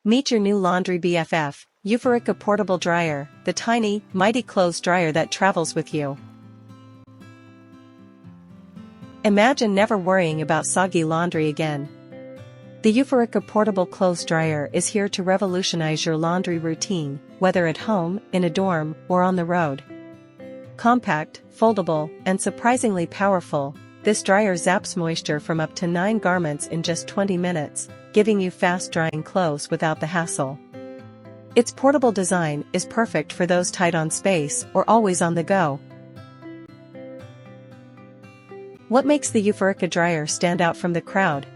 Meet your new laundry BFF, Euphoricca Portable Dryer, the tiny, mighty clothes dryer that travels with you. Imagine never worrying about soggy laundry again. The Euphoricca Portable Clothes Dryer is here to revolutionize your laundry routine, whether at home, in a dorm, or on the road. Compact, foldable, and surprisingly powerful, this dryer zaps moisture from up to 9 garments in just 20 minutes, giving you fast-drying clothes without the hassle. Its portable design is perfect for those tight on space or always on the go. What makes the Euphoricca dryer stand out from the crowd?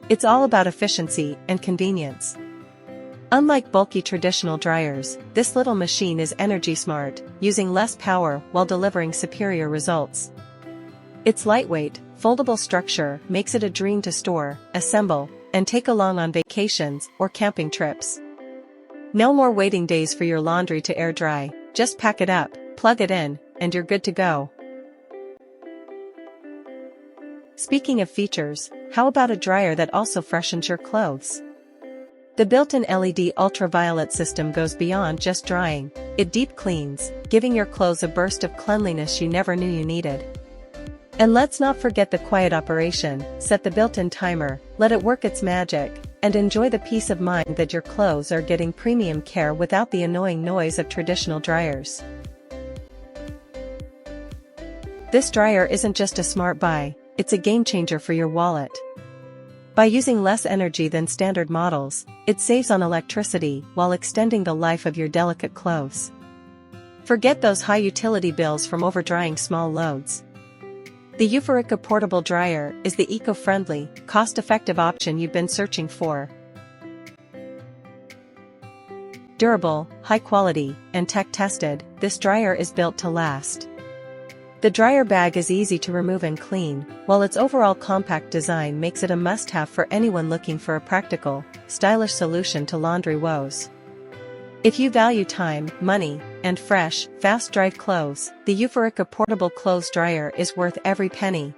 It's all about efficiency and convenience. Unlike bulky traditional dryers, this little machine is energy smart, using less power while delivering superior results. Its lightweight, foldable structure makes it a dream to store, assemble, and take along on vacations or camping trips. No more waiting days for your laundry to air dry, just pack it up, plug it in, and you're good to go. Speaking of features, how about a dryer that also freshens your clothes? The built-in LED ultraviolet system goes beyond just drying, it deep cleans, giving your clothes a burst of cleanliness you never knew you needed. And let's not forget the quiet operation. Set the built-in timer, let it work its magic, and enjoy the peace of mind that your clothes are getting premium care without the annoying noise of traditional dryers. This dryer isn't just a smart buy, it's a game changer for your wallet. By using less energy than standard models, it saves on electricity while extending the life of your delicate clothes. Forget those high utility bills from overdrying small loads. The Euphoricca Portable Dryer is the eco-friendly, cost-effective option you've been searching for. Durable, high quality, and tech-tested, this dryer is built to last. The dryer bag is easy to remove and clean, while its overall compact design makes it a must-have for anyone looking for a practical, stylish solution to laundry woes. If you value time, money, and fresh, fast-dry clothes, the Euphoricca Portable Clothes Dryer is worth every penny.